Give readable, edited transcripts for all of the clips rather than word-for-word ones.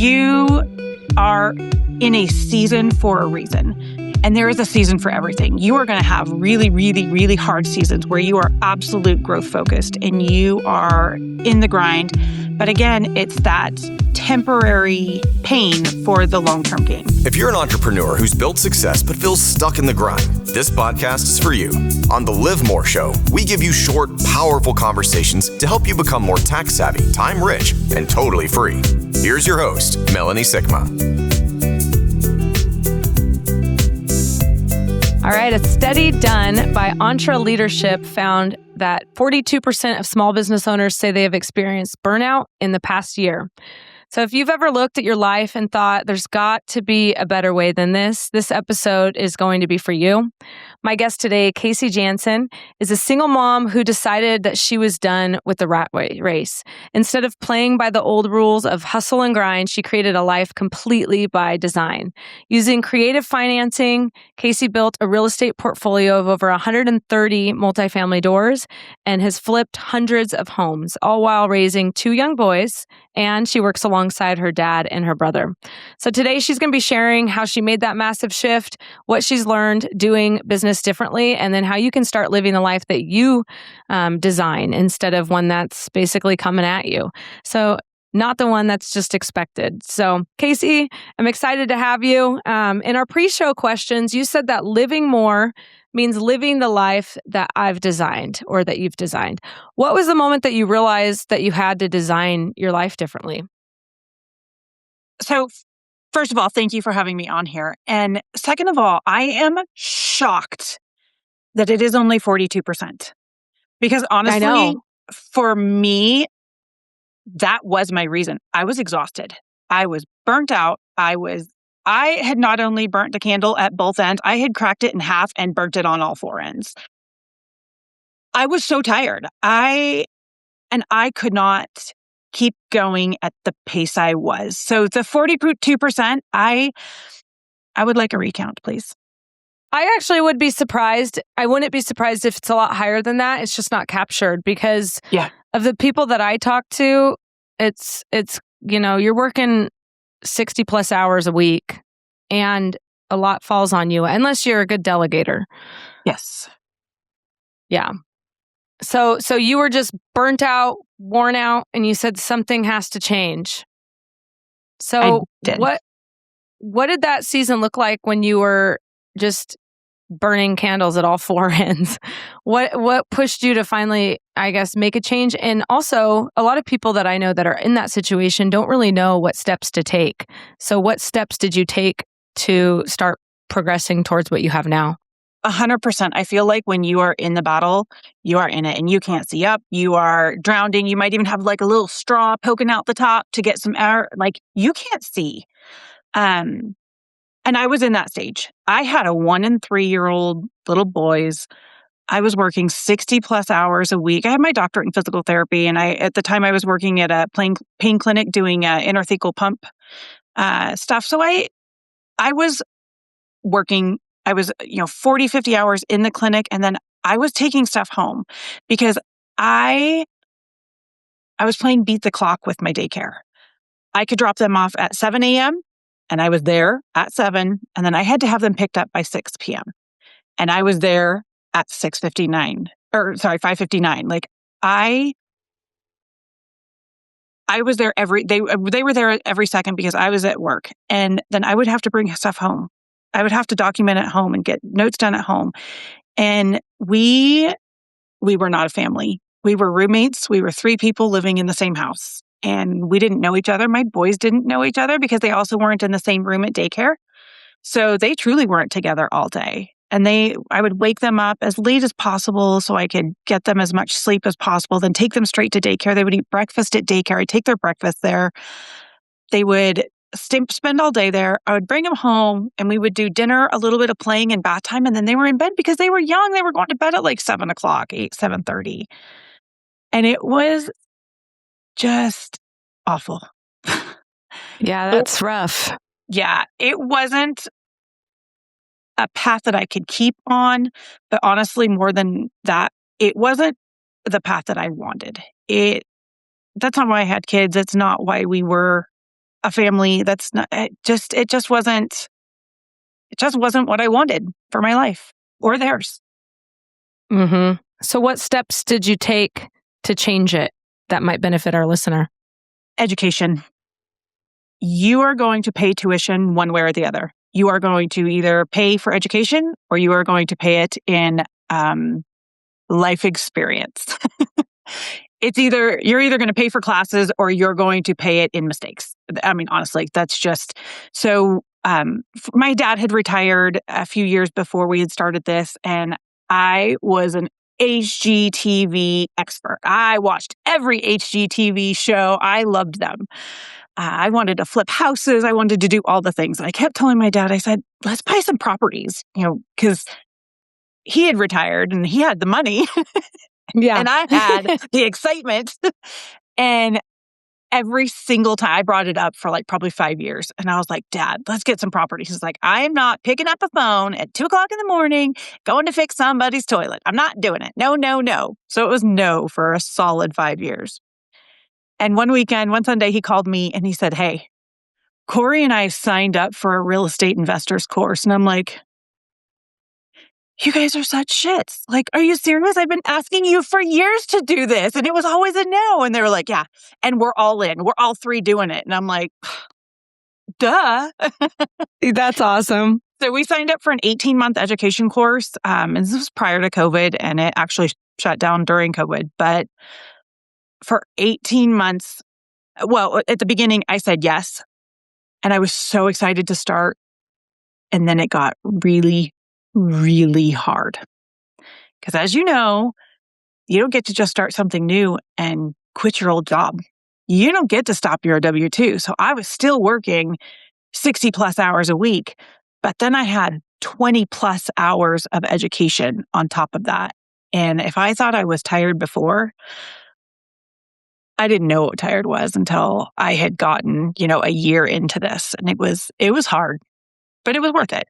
You are in a season for a reason. And there is a season for everything. You are going to have really, really, really hard seasons where you are absolute growth focused and you are in the grind. But again, it's that temporary pain for the long-term gain. If you're an entrepreneur who's built success but feels stuck in the grind, this podcast is for you. On the Live More Show, we give you short, powerful conversations to help you become more tax savvy, time rich, and totally free. Here's your host, Melanie Sikma. All right, a study done by EntreLeadership found that 42% of small business owners say they have experienced burnout in the past year. So if you've ever looked at your life and thought there's got to be a better way than this episode is going to be for you. My guest today, Kaci Janson, is a single mom who decided that she was done with the rat race. Instead of playing by the old rules of hustle and grind, she created a life completely by design. Using creative financing, Kaci built a real estate portfolio of over 130 multifamily doors and has flipped hundreds of homes, all while raising 2 young boys, and she works alongside her dad and her brother. So today she's going to be sharing how she made that massive shift, what she's learned doing business differently, and then how you can start living the life that you design instead of one that's basically coming at you. So not the one that's just expected. So Kaci, I'm excited to have you. In our pre-show questions, you said that living more means living the life that I've designed or that you've designed. What was the moment that you realized that you had to design your life differently? So first of all, thank you for having me on here. And second of all, I am shocked that it is only 42%. Because honestly, for me, that was my reason. I was exhausted. I was burnt out. I had not only burnt the candle at both ends, I had cracked it in half and burnt it on all 4 ends. I was so tired. I could not keep going at the pace I was. So the 42%, I would like a recount, please. I actually would be surprised. I wouldn't be surprised if it's a lot higher than that. It's just not captured because of the people that I talk to, it's you're working 60 plus hours a week and a lot falls on you unless you're a good delegator. Yes. Yeah. So you were just burnt out, worn out, and you said something has to change. So what did that season look like when you were just burning candles at all 4 ends? What pushed you to finally, I guess, make a change? And also, a lot of people that I know that are in that situation don't really know what steps to take. So what steps did you take to start progressing towards what you have now? 100%. I feel like when you are in the battle, you are in it and you can't see up. You are drowning. You might even have like a little straw poking out the top to get some air. Like you can't see. And I was in that stage. I had a 1 and 3-year-old little boys. I was working 60 plus hours a week. I had my doctorate in physical therapy. And at the time I was working at a pain clinic doing intrathecal pump stuff. So I was working, 40, 50 hours in the clinic. And then I was taking stuff home because I was playing beat the clock with my daycare. I could drop them off at 7 a.m. and I was there at 7. And then I had to have them picked up by 6 p.m. And I was there at 5:59. Like I was there they were there every second because I was at work. And then I would have to bring stuff home. I would have to document at home and get notes done at home. And we were not a family. We were roommates. We were 3 people living in the same house. And we didn't know each other. My boys didn't know each other because they also weren't in the same room at daycare. So they truly weren't together all day. And I would wake them up as late as possible so I could get them as much sleep as possible, then take them straight to daycare. They would eat breakfast at daycare. I'd take their breakfast there. They would spend all day there. I would bring them home and we would do dinner, a little bit of playing and bath time. And then they were in bed because they were young. They were going to bed at like 7:30. And it was just awful. Yeah, that's rough. Yeah, it wasn't a path that I could keep on, but honestly, more than that, it wasn't the path that I wanted. That's not why I had kids. It's not why we were a family that's not, it just wasn't what I wanted for my life or theirs. Mm-hmm. So what steps did you take to change it that might benefit our listener? Education. You are going to pay tuition one way or the other. You are going to either pay for education or you are going to pay it in life experience. You're either going to pay for classes or you're going to pay it in mistakes. I mean, honestly, that's just so. My dad had retired a few years before we had started this, and I was an HGTV expert. I watched every HGTV show. I loved them. I wanted to flip houses. I wanted to do all the things. And I kept telling my dad, I said, let's buy some properties, because he had retired and he had the money. Yeah. And I had the excitement. And every single time I brought it up for like probably 5 years. And I was like, Dad, let's get some properties. He's like, I am not picking up a phone at 2:00 in the morning, going to fix somebody's toilet. I'm not doing it. No, no, no. So it was no for a solid 5 years. And one Sunday, he called me and he said, hey, Corey and I signed up for a real estate investors course. And I'm like, you guys are such shits. Like, are you serious? I've been asking you for years to do this. And it was always a no. And they were like, yeah. And we're all in. We're all three doing it. And I'm like, duh. That's awesome. So we signed up for an 18-month education course. And this was prior to COVID. And it actually shut down during COVID. But for 18 months, well, at the beginning, I said yes. And I was so excited to start. And then it got really, really hard. Because as you know, you don't get to just start something new and quit your old job. You don't get to stop your W-2. So I was still working 60 plus hours a week, but then I had 20 plus hours of education on top of that. And if I thought I was tired before, I didn't know what tired was until I had gotten, a year into this. And it was hard, but it was worth it.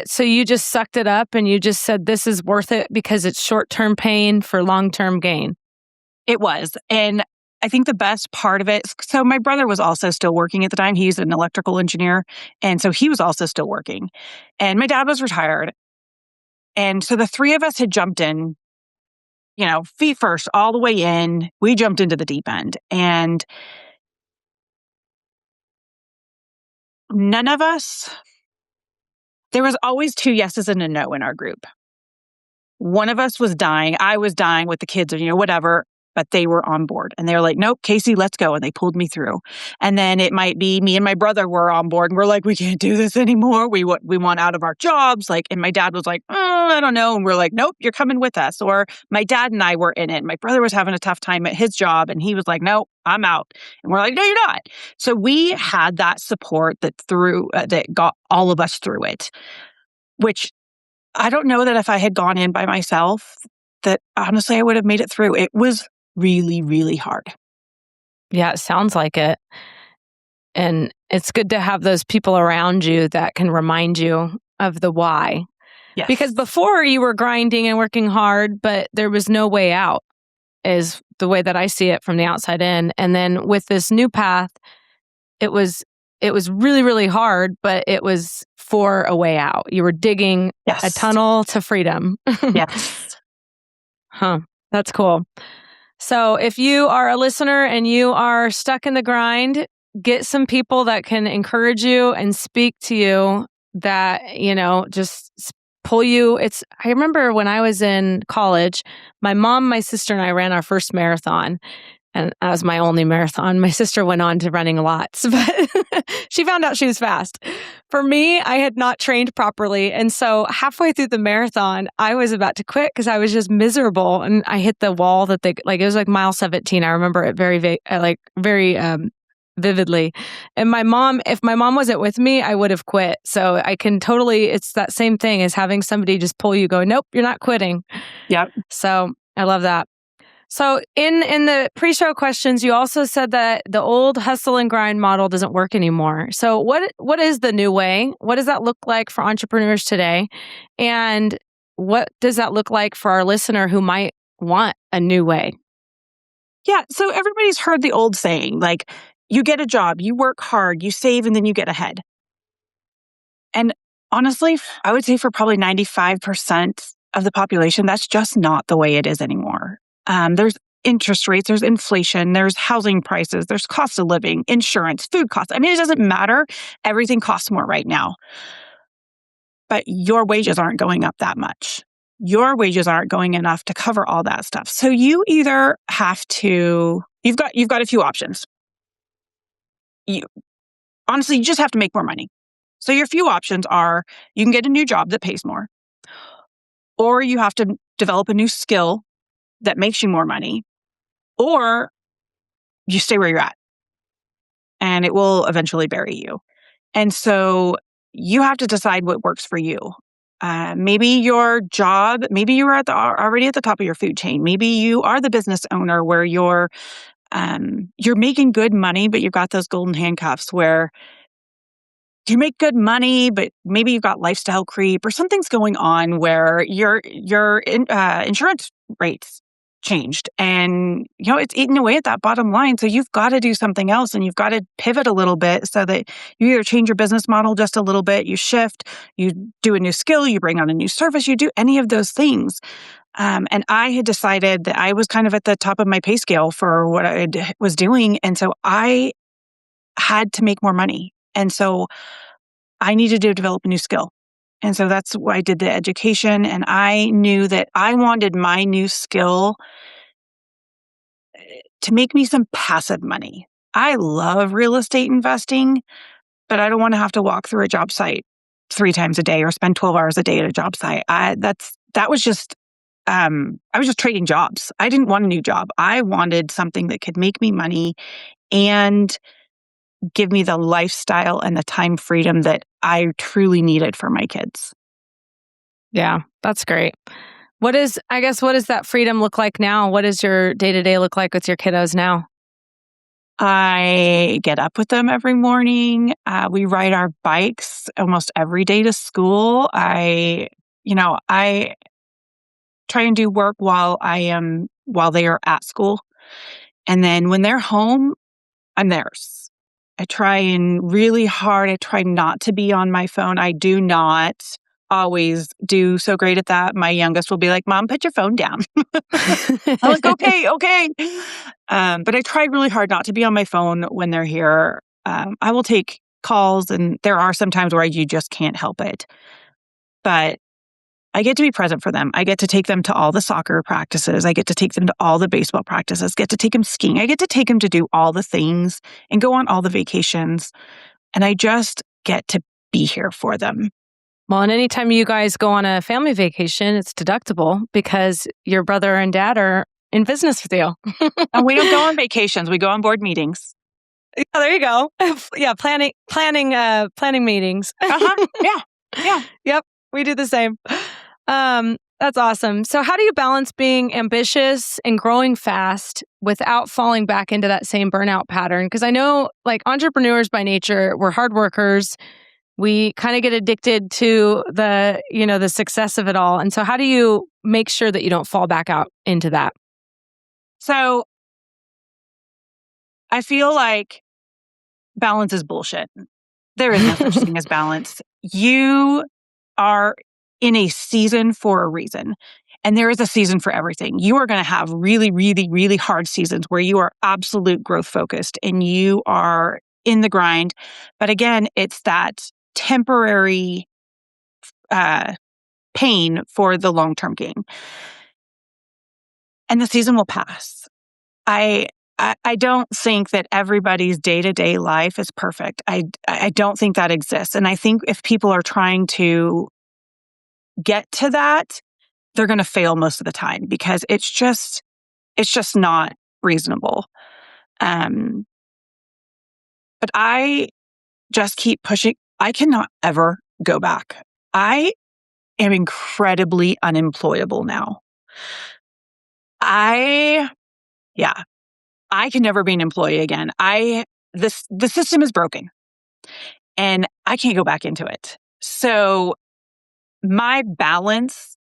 So you just sucked it up and you just said, this is worth it because it's short-term pain for long-term gain? It was. And I think the best part of it, so my brother was also still working at the time. He's an electrical engineer. And so he was also still working. And my dad was retired. And so the three of us had jumped in, feet first, all the way in. We jumped into the deep end. And none of us, there was always 2 yeses and a no in our group. One of us was dying. I was dying with the kids, whatever, but they were on board. And they were like, nope, Kaci, let's go. And they pulled me through. And then it might be me and my brother were on board. And we're like, we can't do this anymore. We want out of our jobs. And my dad was like, I don't know. And we're like, nope, you're coming with us. Or my dad and I were in it. My brother was having a tough time at his job. And he was like, no, I'm out. And we're like, no, you're not. So we had that support that got all of us through it, which I don't know that if I had gone in by myself, that honestly, I would have made it through. It was really, really hard. Yeah, it sounds like it. And it's good to have those people around you that can remind you of the why. Yes. Because before you were grinding and working hard, but there was no way out, is the way that I see it from the outside in. And then with this new path, it was really, really hard, but it was for a way out. You were digging a tunnel to freedom. Yes. Huh. That's cool. So if you are a listener and you are stuck in the grind, get some people that can encourage you and speak to you that, just pull you. I remember when I was in college, my mom, my sister, and I ran our first marathon. And that was my only marathon. My sister went on to running lots, but she found out she was fast. For me, I had not trained properly. And so halfway through the marathon, I was about to quit because I was just miserable. And I hit the wall that it was like mile 17. I remember it very vividly. And if my mom wasn't with me, I would have quit. So I can it's that same thing as having somebody just pull you, go, nope, you're not quitting. Yep. So I love that. So in the pre-show questions, you also said that the old hustle and grind model doesn't work anymore. So what is the new way? What does that look like for entrepreneurs today? And what does that look like for our listener who might want a new way? Yeah. So everybody's heard the old saying, you get a job, you work hard, you save, and then you get ahead. And honestly, I would say for probably 95% of the population, that's just not the way it is anymore. There's interest rates, there's inflation, there's housing prices, there's cost of living, insurance, food costs. I mean, it doesn't matter. Everything costs more right now. But your wages aren't going up that much. Your wages aren't going enough to cover all that stuff. So you either have to, you've got a few options. Honestly, you just have to make more money. So your few options are you can get a new job that pays more, or you have to develop a new skill that makes you more money, or you stay where you're at and it will eventually bury you. And so you have to decide what works for you. Maybe your job, maybe you are already at the top of your food chain. Maybe you are the business owner where you're making good money, but you've got those golden handcuffs where you make good money, but maybe you've got lifestyle creep or something's going on where your insurance rates changed and it's eating away at that bottom line. So you've got to do something else and you've got to pivot a little bit so that you either change your business model just a little bit, you shift, you do a new skill, you bring on a new service, you do any of those things. And I had decided that I was kind of at the top of my pay scale for what I was doing. And so I had to make more money. And so I needed to develop a new skill. And so that's why I did the education. And I knew that I wanted my new skill to make me some passive money. I love real estate investing, but I don't want to have to walk through a job site 3 times a day or spend 12 hours a day at a job site. I was just trading jobs. I didn't want a new job. I wanted something that could make me money and give me the lifestyle and the time freedom that I truly needed for my kids. Yeah, that's great. What does that freedom look like now? What does your day-to-day look like with your kiddos now? I get up with them every morning. We ride our bikes almost every day to school. I try and do work while they are at school. And then when they're home, I'm theirs. I try not to be on my phone. I do not always do so great at that. My youngest will be like, "Mom, put your phone down." I'm like, okay. But I try really hard not to be on my phone when they're here. I will take calls, and there are some times where you just can't help it. But I get to be present for them. I get to take them to all the soccer practices. I get to take them to all the baseball practices, get to take them skiing. I get to take them to do all the things and go on all the vacations. And I just get to be here for them. Well, and anytime you guys go on a family vacation, it's deductible because your brother and dad are in business with you. And we don't go on vacations. We go on board meetings. Yeah, there you go. Yeah, planning meetings. Yeah. Yep, we do the same. That's awesome. So how do you balance being ambitious and growing fast without falling back into that same burnout pattern? Because I know like entrepreneurs by nature, we're hard workers. We kind of get addicted to the success of it all. And so how do you make sure that you don't fall back out into that? So I feel like balance is bullshit. There is no such thing as balance. You are in a season for a reason. And there is a season for everything. You are going to have really, really, really hard seasons where you are absolute growth focused and you are in the grind. But again, it's that temporary pain for the long-term gain. And the season will pass. I don't think that everybody's day-to-day life is perfect. I don't think that exists. And I think if people are trying to get to that, they're going to fail most of the time because it's just not reasonable. But I just keep pushing. I cannot ever go back. I am incredibly unemployable now. I can never be an employee again. The system is broken and I can't go back into it. So my balance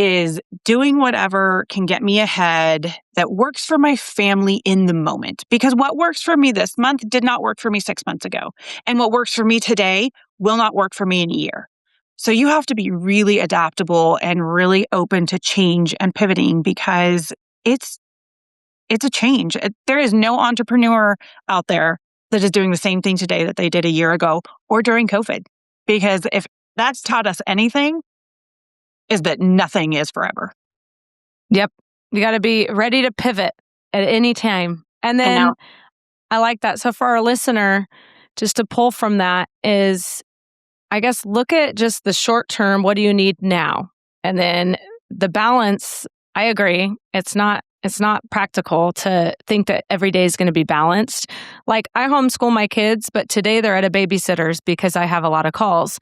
is doing whatever can get me ahead that works for my family in the moment. Because what works for me this month did not work for me 6 months ago. And what works for me today will not work for me in a year. So you have to be really adaptable and really open to change and pivoting because it's a change. There is no entrepreneur out there that is doing the same thing today that they did a year ago or during COVID. Because if that's taught us anything, is that nothing is forever. Yep. You got to be ready to pivot at any time. And then I like that. So for our listener, just to pull from that is, I guess, look at just the short term. What do you need now? And then the balance, I agree. It's not practical to think that every day is going to be balanced. Like I homeschool my kids, but today they're at a babysitter's because I have a lot of calls.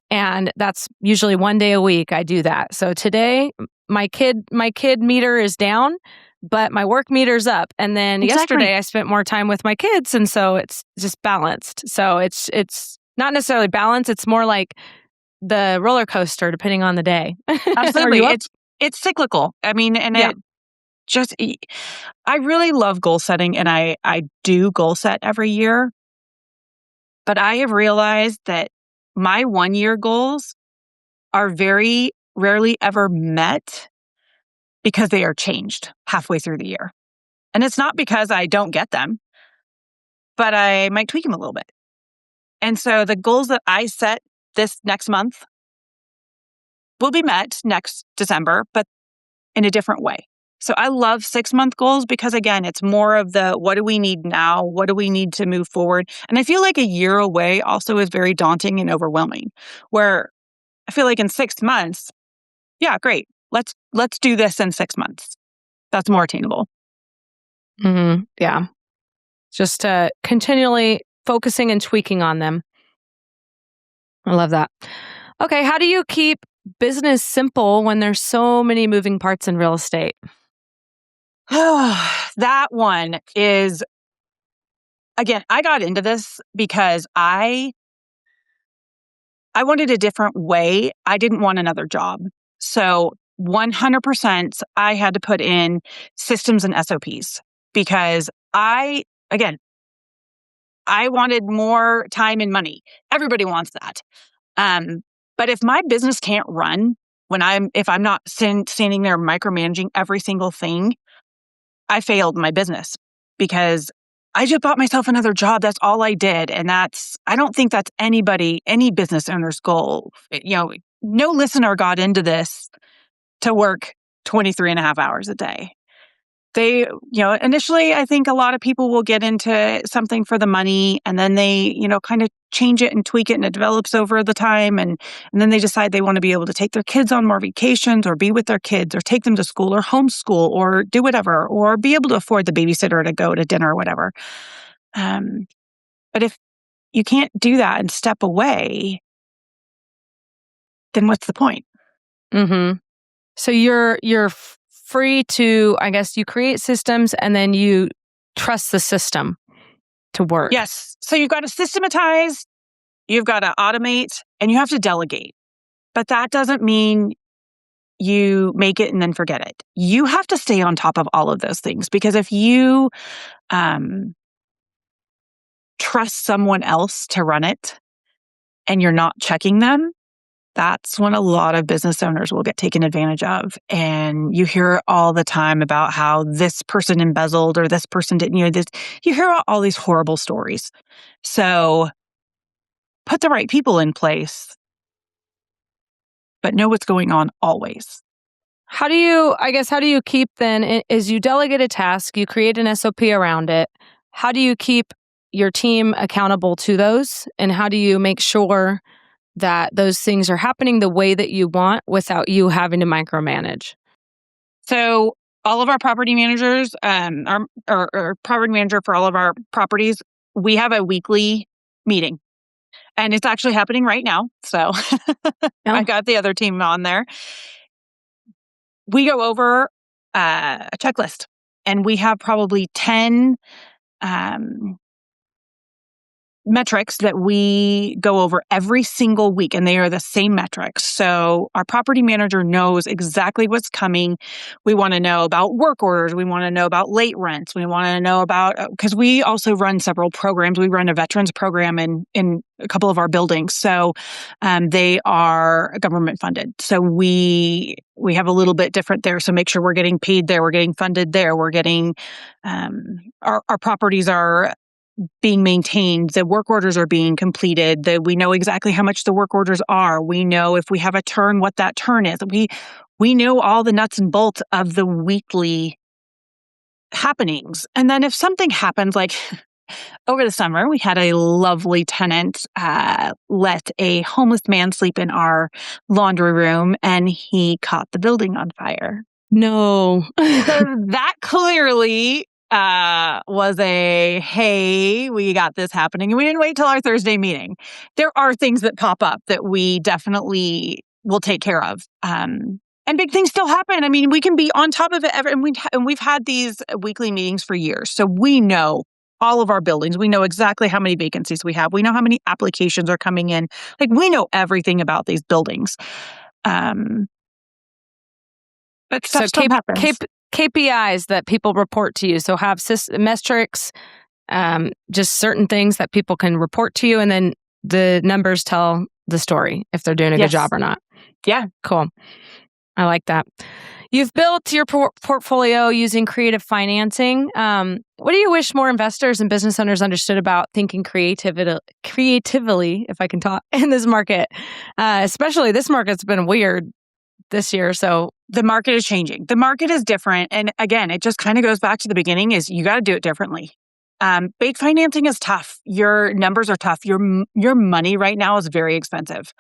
And that's usually one day a week I do that. So today my kid meter is down, but my work meter's up. And then yesterday I spent more time with my kids. And so it's just balanced. So it's not necessarily balanced. It's more like the roller coaster, depending on the day. Absolutely. It's cyclical. I mean, and I really love goal setting and I do goal set every year. But I have realized that my 1-year goals are very rarely ever met because they are changed halfway through the year. And it's not because I don't get them, but I might tweak them a little bit. And so the goals that I set this next month will be met next December, but in a different way. So I love 6-month goals because, again, it's more of the what do we need now? What do we need to move forward? And I feel like a year away also is very daunting and overwhelming, where I feel like in 6 months, yeah, great. Let's do this in 6 months. That's more attainable. Mm-hmm. Yeah. Just continually focusing and tweaking on them. I love that. Okay. How do you keep business simple when there's so many moving parts in real estate? That one is, again, I got into this because I wanted a different way. I didn't want another job. So 100% I had to put in systems and SOPs because I wanted more time and money. Everybody wants that. But if my business can't run if I'm not standing there micromanaging every single thing, I failed my business because I just bought myself another job. That's all I did. And I don't think that's any business owner's goal. No listener got into this to work 23 and a half hours a day. Initially, I think a lot of people will get into something for the money and then they, kind of change it and tweak it and it develops over the time. And then they decide they want to be able to take their kids on more vacations or be with their kids or take them to school or homeschool or do whatever, or be able to afford the babysitter to go to dinner or whatever. But if you can't do that and step away, then what's the point? Mm-hmm. So you're free to, I guess, you create systems and then you trust the system to work. Yes. So you've got to systematize, you've got to automate, and you have to delegate. But that doesn't mean you make it and then forget it. You have to stay on top of all of those things because if you trust someone else to run it and you're not checking them, that's when a lot of business owners will get taken advantage of. And you hear all the time about how this person embezzled or this person didn't, you hear all these horrible stories. So put the right people in place, but know what's going on always. How do you keep then, as you delegate a task, you create an SOP around it, how do you keep your team accountable to those? And how do you make sure that those things are happening the way that you want without you having to micromanage? So all of our property managers, our property manager for all of our properties, we have a weekly meeting. And it's actually happening right now. So I got the other team on there. We go over a checklist, and we have probably 10 metrics that we go over every single week, and they are the same metrics. So our property manager knows exactly what's coming. We want to know about work orders. We want to know about late rents. We want to know about, because we also run several programs. We run a veterans program in a couple of our buildings. So they are government funded. So we have a little bit different there. So make sure we're getting paid there. We're getting funded there. We're getting, our properties are being maintained, the work orders are being completed, that we know exactly how much the work orders are. We know if we have a turn, what that turn is. We know all the nuts and bolts of the weekly happenings. And then if something happens, like over the summer, we had a lovely tenant let a homeless man sleep in our laundry room, and he caught the building on fire. No. So that clearly was a, hey, we got this happening. And we didn't wait till our Thursday meeting. There are things that pop up that we definitely will take care of. And big things still happen. I mean, we can be on top of it. And we've had these weekly meetings for years. So we know all of our buildings. We know exactly how many vacancies we have. We know how many applications are coming in. Like, we know everything about these buildings. But stuff still happens. KPIs that people report to you. So have metrics, just certain things that people can report to you, and then the numbers tell the story if they're doing a good job or not. Yeah. Cool. I like that. You've built your portfolio using creative financing. What do you wish more investors and business owners understood about thinking creatively, if I can talk, in this market? Especially this market's been weird this year. So the market is changing. The market is different. And again, it just kind of goes back to the beginning, is you got to do it differently. Bank financing is tough. Your numbers are tough. Your money right now is very expensive.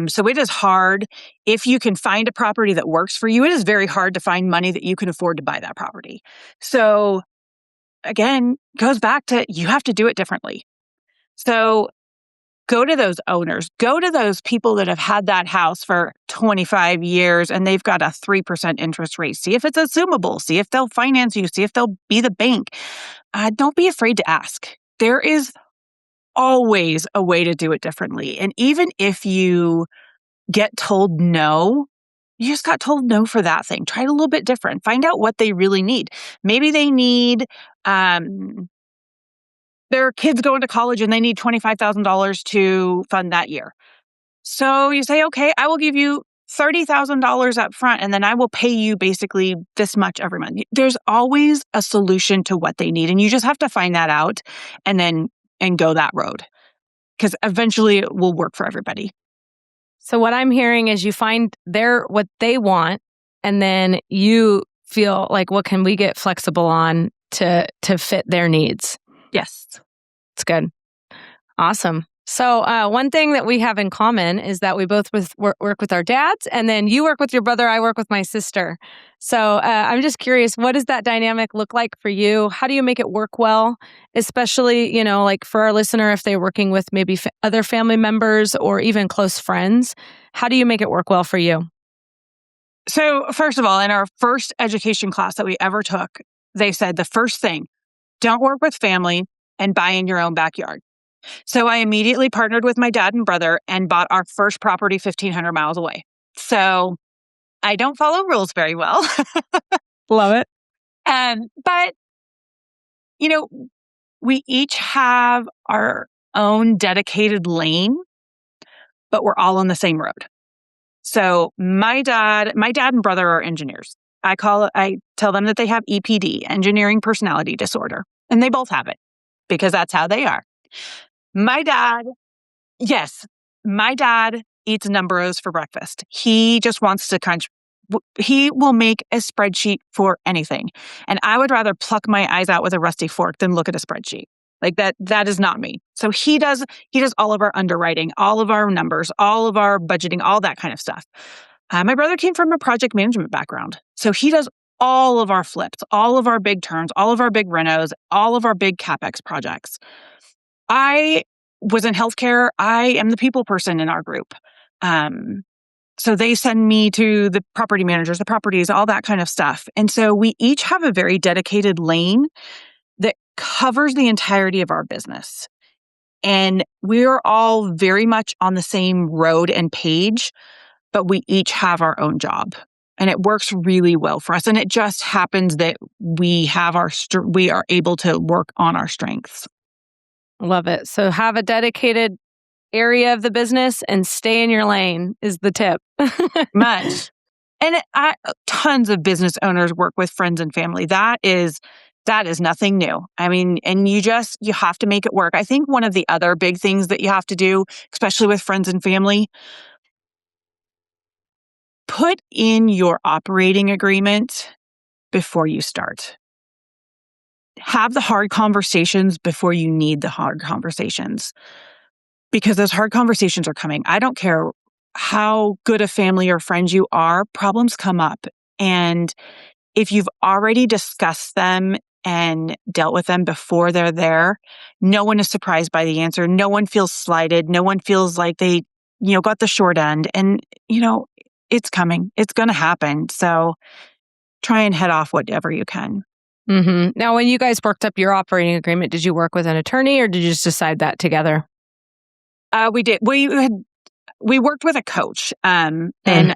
So it is hard. If you can find a property that works for you, it is very hard to find money that you can afford to buy that property. So again, goes back to, you have to do it differently. So go to those owners, go to those people that have had that house for 25 years and they've got a 3% interest rate. See if it's assumable. See if they'll finance you. See if they'll be the bank. Don't be afraid to ask. There is always a way to do it differently. And even if you get told no, you just got told no for that thing. Try it a little bit different. Find out what they really need. Maybe they need, their kids going to college and they need $25,000 to fund that year. So you say, okay, I will give you $30,000 up front, and then I will pay you basically this much every month. There's always a solution to what they need. And you just have to find that out and go that road, because eventually it will work for everybody. So what I'm hearing is you find what they want, and then you feel like, what can we get flexible on to fit their needs? Yes. It's good. Awesome. So one thing that we have in common is that we both work with our dads, and then you work with your brother, I work with my sister. So I'm just curious, what does that dynamic look like for you? How do you make it work well? Especially, like for our listener, if they're working with maybe other family members or even close friends, how do you make it work well for you? So first of all, in our first education class that we ever took, they said the first thing, don't work with family and buy in your own backyard. So I immediately partnered with my dad and brother and bought our first property 1,500 miles away. So I don't follow rules very well. Love it. But, we each have our own dedicated lane, but we're all on the same road. So my dad and brother are engineers. I tell them that they have EPD, engineering personality disorder, and they both have it because that's how they are. My dad eats numbers for breakfast. He just wants to crunch. He will make a spreadsheet for anything. And I would rather pluck my eyes out with a rusty fork than look at a spreadsheet. Like that is not me. So he does all of our underwriting, all of our numbers, all of our budgeting, all that kind of stuff. My brother came from a project management background. So he does all of our flips, all of our big turns, all of our big renos, all of our big CapEx projects. I was in healthcare. I am the people person in our group. So they send me to the property managers, the properties, all that kind of stuff. And so we each have a very dedicated lane that covers the entirety of our business. And we're all very much on the same road and page, but we each have our own job. And it works really well for us. And it just happens that we are able to work on our strengths. Love it. So have a dedicated area of the business and stay in your lane is the tip. Much. And tons of business owners work with friends and family. That is nothing new. I mean, and you have to make it work. I think one of the other big things that you have to do, especially with friends and family, put in your operating agreement before you start. Have the hard conversations before you need the hard conversations, because those hard conversations are coming. I don't care how good a family or friend you are, problems come up. And if you've already discussed them and dealt with them before they're there, no one is surprised by the answer. No one feels slighted. No one feels like they, got the short end. And, it's coming. It's going to happen. So try and head off whatever you can. Mm-hmm. Now, when you guys worked up your operating agreement, did you work with an attorney or did you just decide that together? We did. We worked with a coach, and I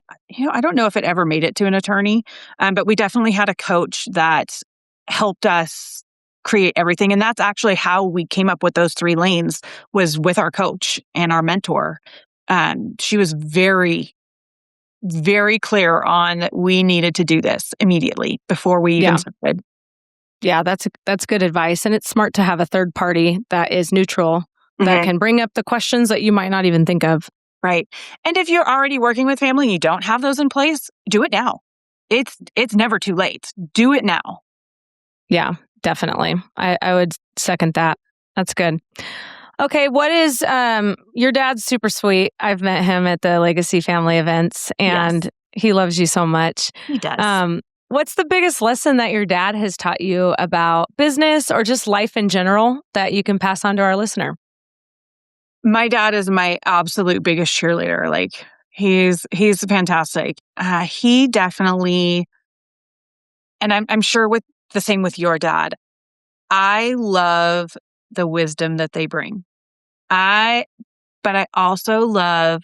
don't know if it ever made it to an attorney, but we definitely had a coach that helped us create everything. And that's actually how we came up with those 3 lanes, was with our coach and our mentor. She was very, very clear on that we needed to do this immediately before we even started. Yeah, that's good advice. And it's smart to have a third party that is neutral, that can bring up the questions that you might not even think of. Right. And if you're already working with family and you don't have those in place, do it now. It's never too late. Do it now. Yeah, definitely. I would second that. That's good. Okay, what is your dad's super sweet. I've met him at the Legacy family events and he loves you so much. He does. What's the biggest lesson that your dad has taught you about business or just life in general that you can pass on to our listener? My dad is my absolute biggest cheerleader. Like, he's fantastic. He definitely, and I'm sure with the same with your dad, I love the wisdom that they bring. But I also love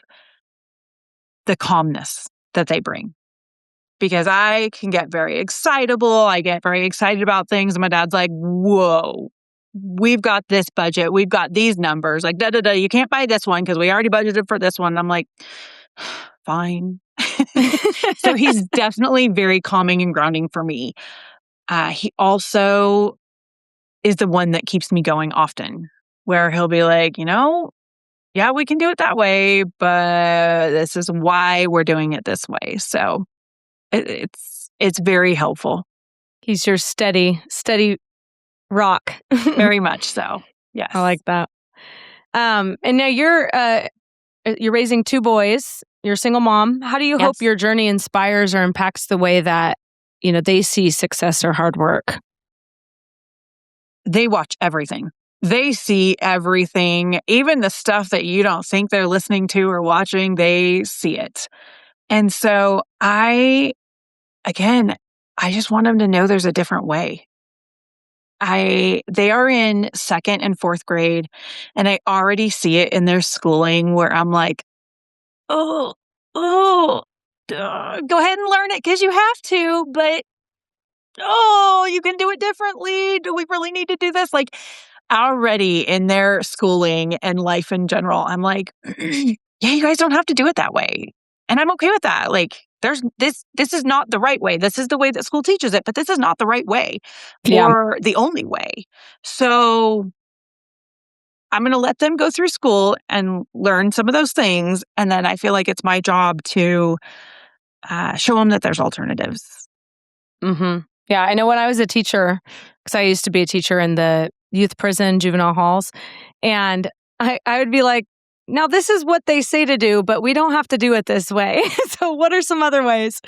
the calmness that they bring, because I can get very excitable. I get very excited about things. And my dad's like, whoa, we've got this budget. We've got these numbers. Like, you can't buy this one because we already budgeted for this one. I'm like, fine. So he's definitely very calming and grounding for me. He also is the one that keeps me going often, where he'll be like, yeah, we can do it that way, but this is why we're doing it this way. So it's very helpful. He's your steady rock. Very much so. Yes. I like that. And now you're raising 2 boys. You're a single mom. How do you hope your journey inspires or impacts the way that, they see success or hard work? They watch everything. They see everything, even the stuff that you don't think they're listening to or watching, they see it. And so I just want them to know there's a different way. They are in 2nd and 4th grade, and I already see it in their schooling where I'm like, go ahead and learn it because you have to, but you can do it differently. Do we really need to do this? Like, already in their schooling and life in general, I'm like, yeah, you guys don't have to do it that way. And I'm okay with that. Like, there's this is not the right way. This is the way that school teaches it, but this is not the right way or the only way. So I'm going to let them go through school and learn some of those things. And then I feel like it's my job to show them that there's alternatives. Mm-hmm. Yeah, I know when I was a teacher, because I used to be a teacher in the youth prison, juvenile halls, and I would be like, now this is what they say to do, but we don't have to do it this way. So what are some other ways?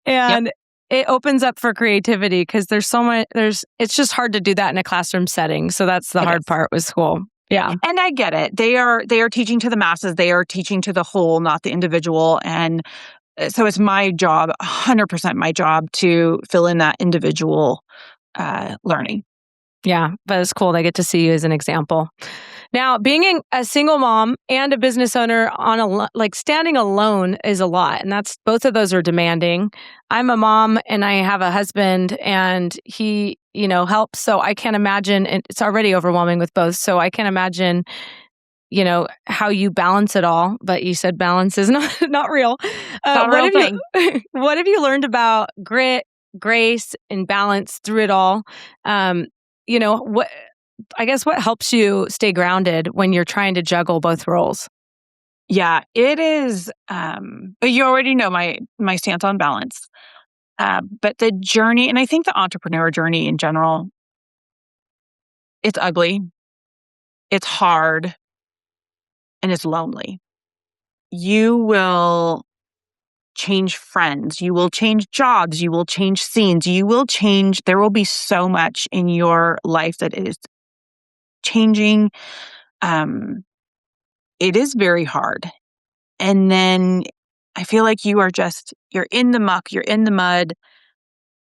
And it opens up for creativity because there's so much, it's just hard to do that in a classroom setting. So that's the hard part with school. Yeah. And I get it. They are teaching to the masses. They are teaching to the whole, not the individual. And so it's my job, 100% my job, to fill in that individual learning. Yeah, but it's cool. They get to see you as an example. Now, being a single mom and a business owner like standing alone is a lot, and that's both of those are demanding. I'm a mom and I have a husband, and he, helps. So I can't imagine, and it's already overwhelming with both. So I can't imagine, how you balance it all. But you said balance is not real. Not a real thing. What have you learned about grit, grace, and balance through it all? What I guess what helps you stay grounded when you're trying to juggle both roles? Yeah, it is. But you already know my stance on balance. But the journey, and I think the entrepreneur journey in general, it's ugly, it's hard, and it's lonely. You will change friends, you will change jobs, you will change scenes, there will be so much in your life that is changing. It is very hard. And then I feel like you're in the muck, you're in the mud.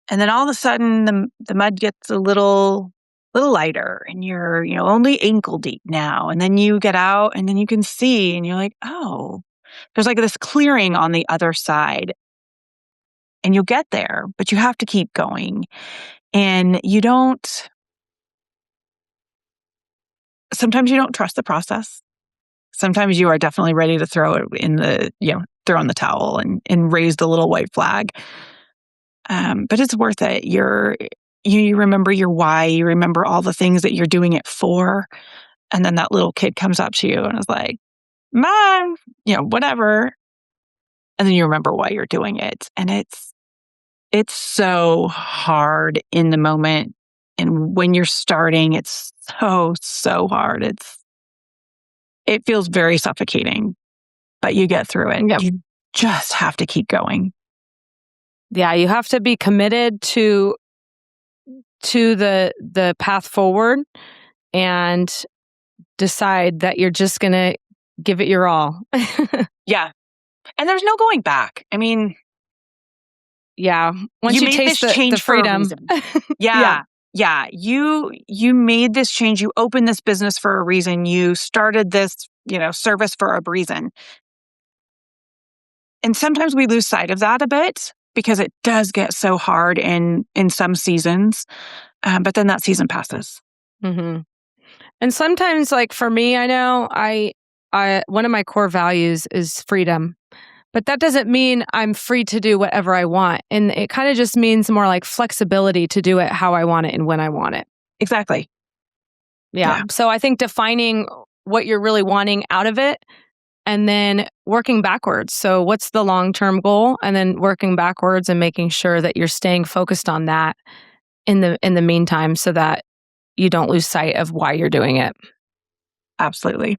And then all of a sudden the mud gets a little lighter and you're, only ankle deep now. And then you get out and then you can see and you're like, oh, there's like this clearing on the other side. And you'll get there, but you have to keep going. And sometimes you don't trust the process. Sometimes you are definitely ready to throw in the towel and raise the little white flag. But it's worth it. You remember your why, you remember all the things that you're doing it for. And then that little kid comes up to you and is like, Mom, whatever. And then you remember why you're doing it. And it's so hard in the moment. And when you're starting, it's so hard. It feels very suffocating, but you get through it. Yep. You just have to keep going. Yeah, you have to be committed to the path forward and decide that you're just going to give it your all. Yeah. And there's no going back. I mean, yeah, once you taste the freedom. Yeah. Yeah. You made this change. You opened this business for a reason. You started this, service for a reason. And sometimes we lose sight of that a bit because it does get so hard in some seasons. But then that season passes. Mm-hmm. And sometimes, like for me, I know I one of my core values is freedom. But that doesn't mean I'm free to do whatever I want. And it kind of just means more like flexibility to do it how I want it and when I want it. Exactly. Yeah. So I think defining what you're really wanting out of it and then working backwards. So what's the long-term goal? And then working backwards and making sure that you're staying focused on that in the meantime so that you don't lose sight of why you're doing it. Absolutely.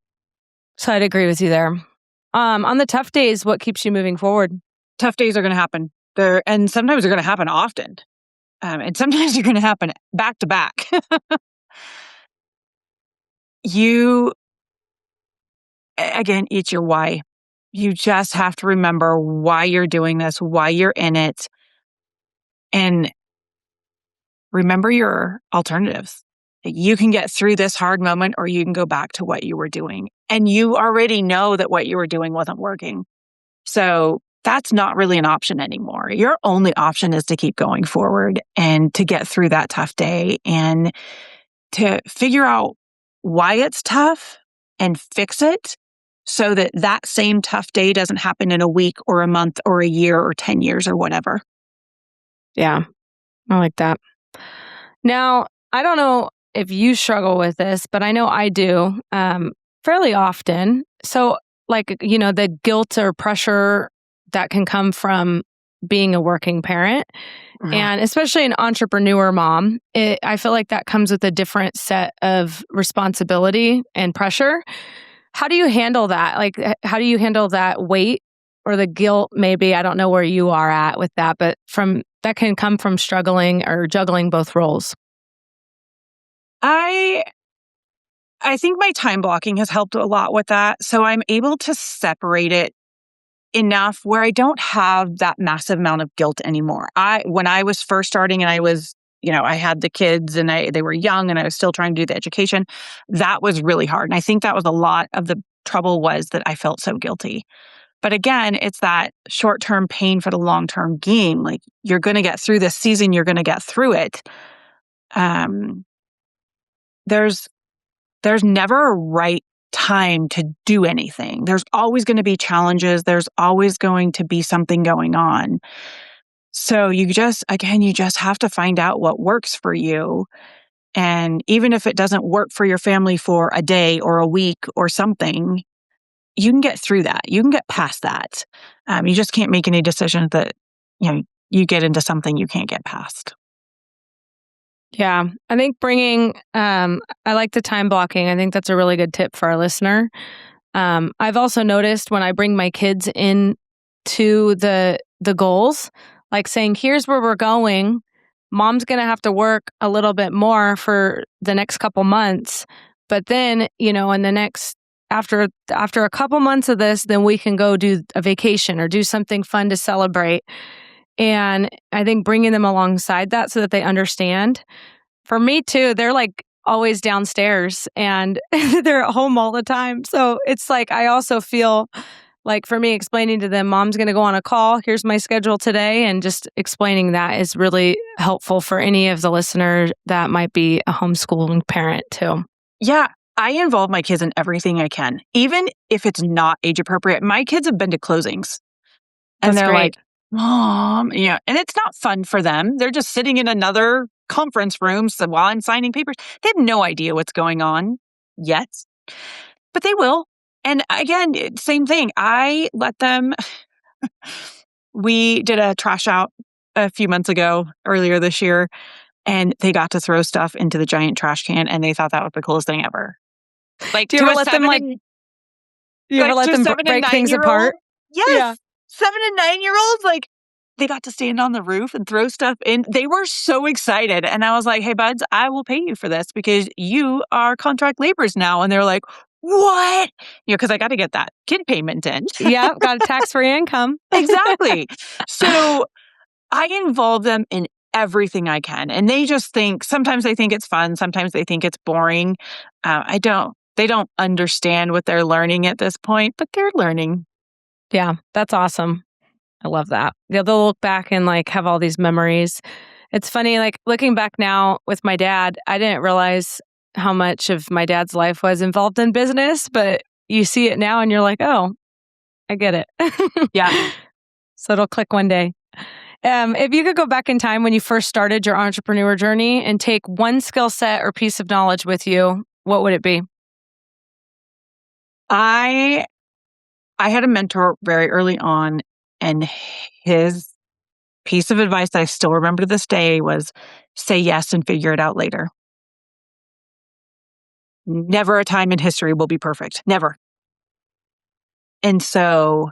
So I'd agree with you there. On the tough days, what keeps you moving forward? Tough days are going to happen. And sometimes they're going to happen often. And sometimes they're going to happen back to back. Again, it's your why. You just have to remember why you're doing this, why you're in it, and remember your alternatives. You can get through this hard moment or you can go back to what you were doing. And you already know that what you were doing wasn't working. So that's not really an option anymore. Your only option is to keep going forward and to get through that tough day and to figure out why it's tough and fix it so that that same tough day doesn't happen in a week or a month or a year or 10 years or whatever. Yeah, I like that. Now, I don't know if you struggle with this, but I know I do fairly often. So the guilt or pressure that can come from being a working parent and especially an entrepreneur mom, I feel like that comes with a different set of responsibility and pressure. How do you handle that? Like, how do you handle that weight or the guilt? Maybe, I don't know where you are at with that, but that can come from struggling or juggling both roles. I think my time blocking has helped a lot with that. So I'm able to separate it enough where I don't have that massive amount of guilt anymore. When I was first starting and I was I had the kids and they were young and I was still trying to do the education. That was really hard. And I think that was a lot of the trouble, was that I felt so guilty. But again, it's that short-term pain for the long-term gain. Like, you're going to get through this season, you're going to get through it. Um, there's never a right time to do anything. There's always going to be challenges. There's always going to be something going on. So you just have to find out what works for you. And even if it doesn't work for your family for a day or a week or something, you can get through that. You can get past that. You just can't make any decisions that, you get into something you can't get past. Yeah. I think I like the time blocking. I think that's a really good tip for our listener. I've also noticed when I bring my kids in to the goals, like saying, here's where we're going. Mom's going to have to work a little bit more for the next couple months. But then, in the next, after a couple months of this, then we can go do a vacation or do something fun to celebrate. And I think bringing them alongside that so that they understand. For me too, they're like always downstairs and they're at home all the time. So it's like, I also feel like, for me, explaining to them, Mom's going to go on a call. Here's my schedule today. And just explaining that is really helpful for any of the listeners that might be a homeschooling parent too. Yeah. I involve my kids in everything I can, even if it's not age appropriate. My kids have been to closings and they're like, Mom, and it's not fun for them. They're just sitting in another conference room while I'm signing papers. They have no idea what's going on yet, but they will. And again, same thing. I let them. We did a trash out a few months ago, earlier this year, and they got to throw stuff into the giant trash can, and they thought that was the coolest thing ever. Like, do you ever let them break things apart? Yes. Yeah. 7 and 9-year-olds, like, they got to stand on the roof and throw stuff in. They were so excited. And I was like, hey, buds, I will pay you for this because you are contract laborers now. And they're like, what? Because I got to get that kid payment in. Yeah, got a tax-free income. Exactly. So I involve them in everything I can. And they just sometimes they think it's fun. Sometimes they think it's boring. They don't understand what they're learning at this point, but they're learning. Yeah, that's awesome. I love that. Yeah, they'll look back and like have all these memories. It's funny, like looking back now with my dad, I didn't realize how much of my dad's life was involved in business, but you see it now and you're like, oh, I get it. Yeah. So it'll click one day. If you could go back in time when you first started your entrepreneur journey and take one skill set or piece of knowledge with you, what would it be? I had a mentor very early on, and his piece of advice that I still remember to this day was say yes and figure it out later. Never a time in history will be perfect. Never. And so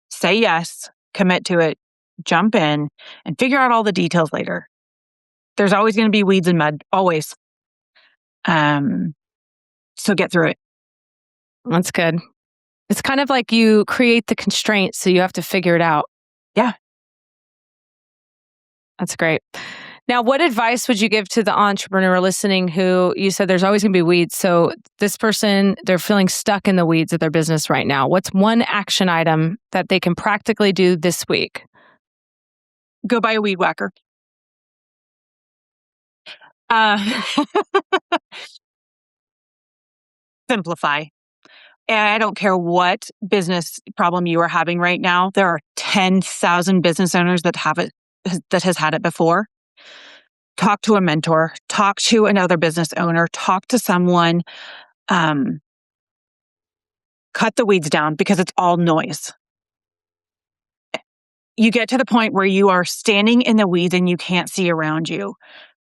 say yes, commit to it, jump in, and figure out all the details later. There's always going to be weeds and mud, always. So get through it. That's good. It's kind of like you create the constraints, so you have to figure it out. Yeah. That's great. Now, what advice would you give to the entrepreneur listening who you said there's always going to be weeds? So this person, they're feeling stuck in the weeds of their business right now. What's one action item that they can practically do this week? Go buy a weed whacker. Simplify. And I don't care what business problem you are having right now. There are 10,000 business owners that has had it before. Talk to a mentor, talk to another business owner, talk to someone, cut the weeds down because it's all noise. You get to the point where you are standing in the weeds and you can't see around you.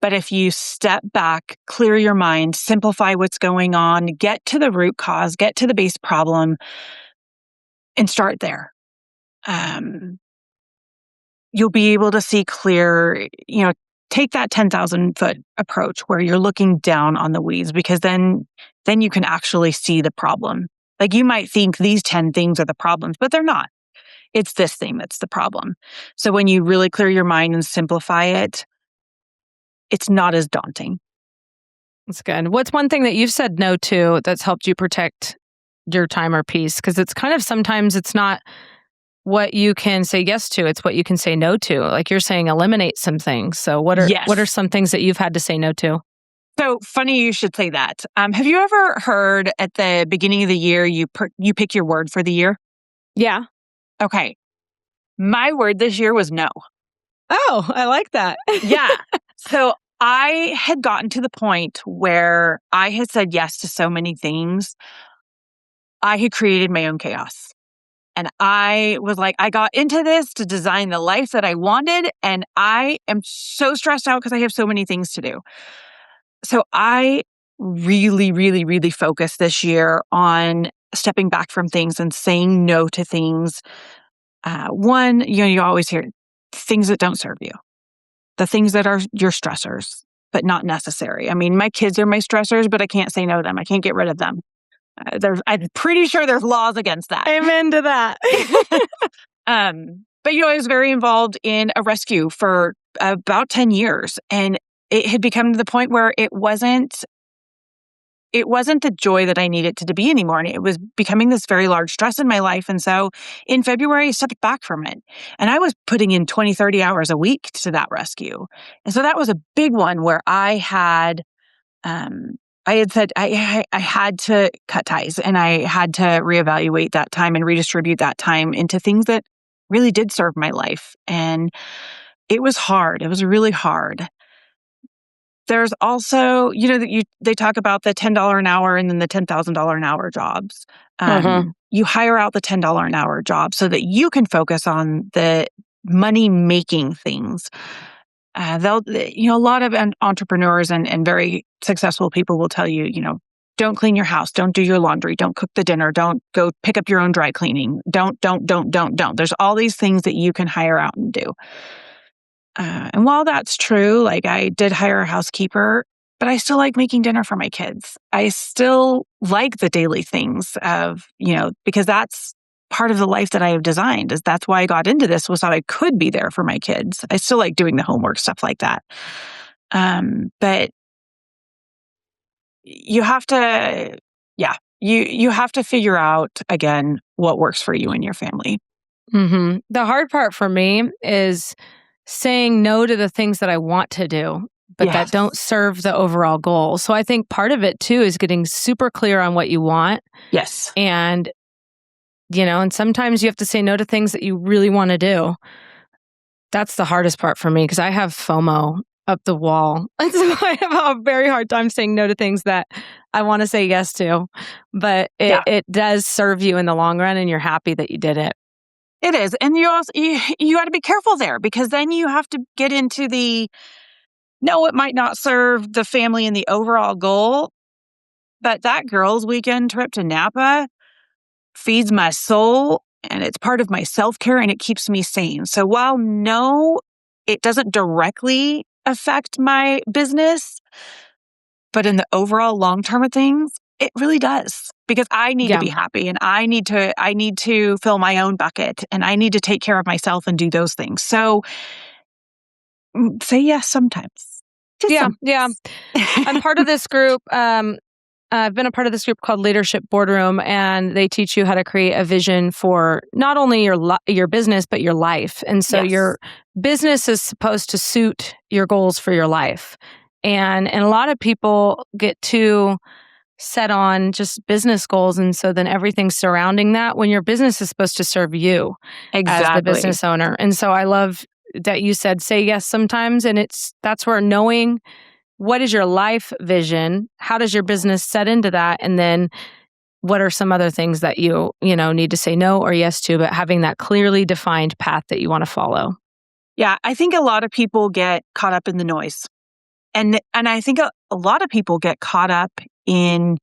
But if you step back, clear your mind, simplify what's going on, get to the root cause, get to the base problem, and start there. You'll be able to see clear, take that 10,000 foot approach where you're looking down on the weeds, because then you can actually see the problem. Like, you might think these 10 things are the problems, but they're not. It's this thing that's the problem. So when you really clear your mind and simplify it, it's not as daunting. That's good. What's one thing that you've said no to that's helped you protect your time or peace? Because it's kind of sometimes it's not what you can say yes to, it's what you can say no to. Like you're saying, eliminate some things. So what are some things that you've had to say no to? So funny you should say that. Have you ever heard at the beginning of the year, you pick your word for the year? Yeah. Okay. My word this year was no. Oh, I like that. Yeah. So I had gotten to the point where I had said yes to so many things. I had created my own chaos. And I was like, I got into this to design the life that I wanted. And I am so stressed out because I have so many things to do. So I really, really, really focused this year on stepping back from things and saying no to things. One, you always hear things that don't serve you, the things that are your stressors, but not necessary. I mean, my kids are my stressors, but I can't say no to them. I can't get rid of them. I'm pretty sure there's laws against that. Amen to that. But I was very involved in a rescue for about 10 years, and it had become to the point where it wasn't the joy that I needed it to be anymore. And it was becoming this very large stress in my life. And so in February, I stepped back from it. And I was putting in 20, 30 hours a week to that rescue. And so that was a big one where I had said I had to cut ties, and I had to reevaluate that time and redistribute that time into things that really did serve my life. And it was hard. It was really hard. There's also, they talk about the $10 an hour and then the $10,000 an hour jobs. You hire out the $10 an hour job so that you can focus on the money making things. A lot of entrepreneurs and very successful people will tell you, don't clean your house, don't do your laundry, don't cook the dinner, don't go pick up your own dry cleaning, don't. There's all these things that you can hire out and do. And while that's true, like I did hire a housekeeper, but I still like making dinner for my kids. I still like the daily things of, because that's part of the life that I have designed. That's why I got into this, was so I could be there for my kids. I still like doing the homework, stuff like that. But you have to, you have to figure out, again, what works for you and your family. Mm-hmm. The hard part for me is saying no to the things that I want to do, but that don't serve the overall goal. So I think part of it too is getting super clear on what you want. Yes. And, and sometimes you have to say no to things that you really want to do. That's the hardest part for me because I have FOMO up the wall. And so I have a very hard time saying no to things that I want to say yes to. But it does serve you in the long run and you're happy that you did it. It is. And you got to be careful there, because then you have to get into it might not serve the family and the overall goal, but that girls' weekend trip to Napa feeds my soul and it's part of my self-care and it keeps me sane. So while no, it doesn't directly affect my business, but in the overall long term of things, it really does, because I need to be happy and I need to fill my own bucket and I need to take care of myself and do those things. So say yes sometimes. Yeah. I'm part of this group. I've been a part of this group called Leadership Boardroom, and they teach you how to create a vision for not only your business, but your life. And so your business is supposed to suit your goals for your life. And a lot of people get too set on just business goals. And so then everything surrounding that, when your business is supposed to serve you as the business owner. And so I love that you said, say yes sometimes. And that's where knowing what is your life vision, how does your business set into that? And then what are some other things that you need to say no or yes to, but having that clearly defined path that you want to follow. Yeah, I think a lot of people get caught up in the noise. And I think a lot of people get caught up in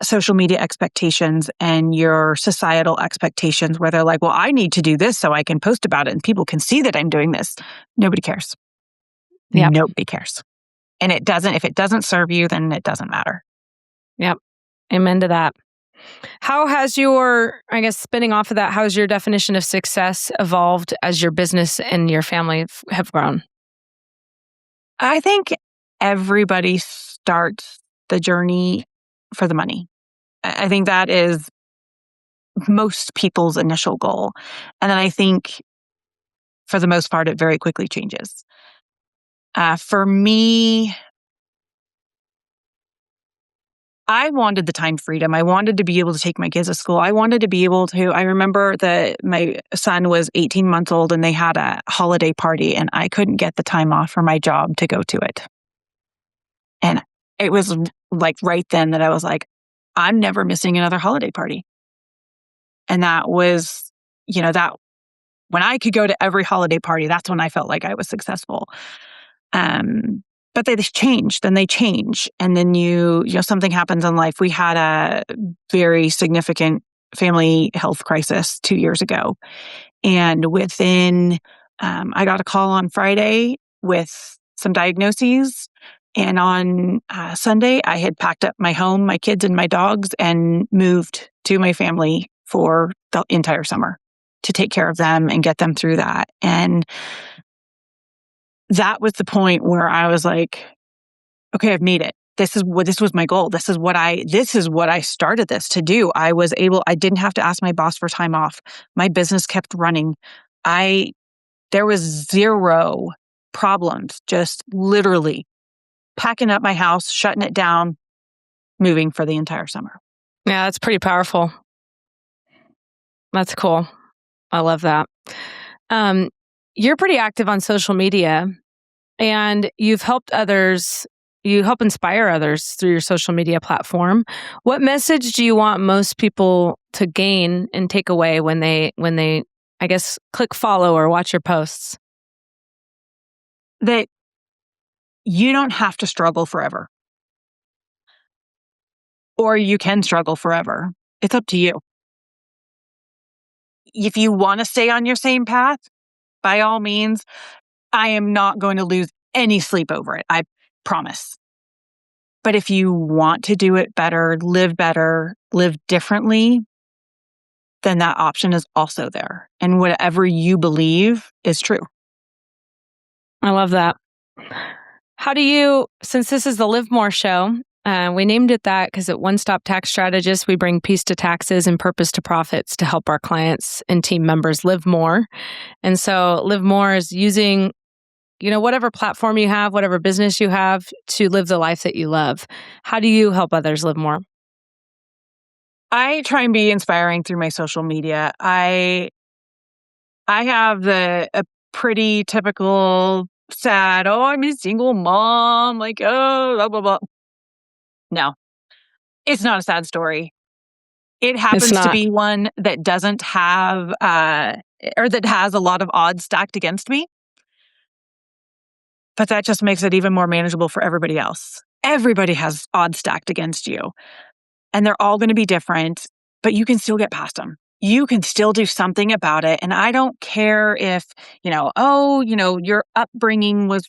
social media expectations and your societal expectations, where they're like, well, I need to do this so I can post about it and people can see that I'm doing this. Nobody cares. Yep. Nobody cares. And if it doesn't serve you, then it doesn't matter. Yep. Amen to that. How has spinning off of that, how's your definition of success evolved as your business and your family have grown? I think everybody starts the journey for the money. I think that is most people's initial goal. And then I think for the most part, it very quickly changes. For me, I wanted the time freedom. I wanted to be able to take my kids to school. I wanted to be able to, I remember that my son was 18 months old and they had a holiday party and I couldn't get the time off from my job to go to it. And it was like right then that I was like, I'm never missing another holiday party. And that was, that when I could go to every holiday party, that's when I felt like I was successful. But they change, then they change. And then something happens in life. We had a very significant family health crisis 2 years ago. And within, I got a call on Friday with some diagnoses. And on Sunday, I had packed up my home, my kids and my dogs, and moved to my family for the entire summer to take care of them and get them through that. And that was the point where I was like, okay, I've made it. This was my goal. This is what I started this to do. I didn't have to ask my boss for time off. My business kept running. There was zero problems, just literally packing up my house, shutting it down, moving for the entire summer. Yeah, that's pretty powerful. That's cool. I love that. You're pretty active on social media and you've helped others. You help inspire others through your social media platform. What message do you want most people to gain and take away when they, I guess, click follow or watch your posts? That you don't have to struggle forever. Or you can struggle forever. It's up to you. If you want to stay on your same path, by all means, I am not going to lose any sleep over it. I promise. But if you want to do it better, live differently, then that option is also there. And whatever you believe is true. I love that. How do you, since this is the Live More show, we named it that because at One Stop Tax Strategist, we bring peace to taxes and purpose to profits to help our clients and team members live more. And so Live More is using, whatever platform you have, whatever business you have to live the life that you love. How do you help others live more? I try and be inspiring through my social media. I have a pretty typical sad, I'm a single mom, like, blah, blah, blah. No, it's not a sad story. It happens to be one that doesn't have, or that has a lot of odds stacked against me. But that just makes it even more manageable for everybody else. Everybody has odds stacked against you. And they're all going to be different, but you can still get past them. You can still do something about it. And I don't care if, your upbringing was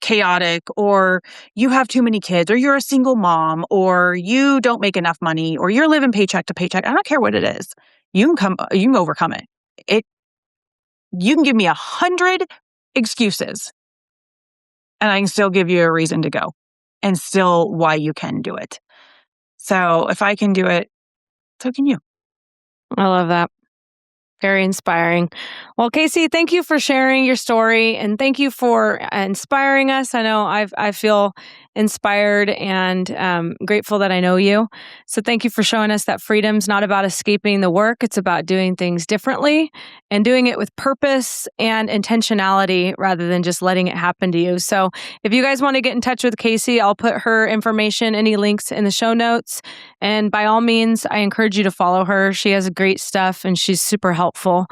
chaotic, or you have too many kids, or you're a single mom, or you don't make enough money, or you're living paycheck to paycheck. I don't care what it is. You can overcome it. You can give me 100 excuses and I can still give you a reason to go and still why you can do it. So if I can do it, so can you. I love that. Very inspiring. Well, Kaci, thank you for sharing your story and thank you for inspiring us. I know I feel inspired and grateful that I know you. So thank you for showing us that freedom's not about escaping the work. It's about doing things differently and doing it with purpose and intentionality rather than just letting it happen to you. So if you guys want to get in touch with Kaci, I'll put her information, any links in the show notes. And by all means, I encourage you to follow her. She has great stuff and she's super helpful.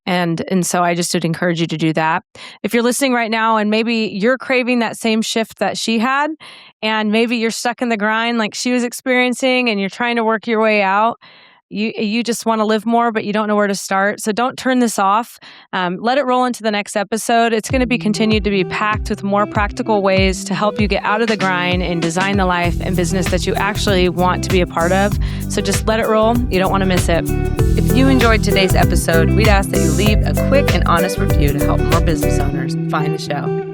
And so I just would encourage you to do that. If you're listening right now and maybe you're craving that same shift that she had, and maybe you're stuck in the grind like she was experiencing and you're trying to work your way out, you just want to live more, but you don't know where to start. So don't turn this off. Let it roll into the next episode. It's going to be continued to be packed with more practical ways to help you get out of the grind and design the life and business that you actually want to be a part of. So just let it roll. You don't want to miss it. If you enjoyed today's episode, we'd ask that you leave a quick and honest review to help more business owners find the show.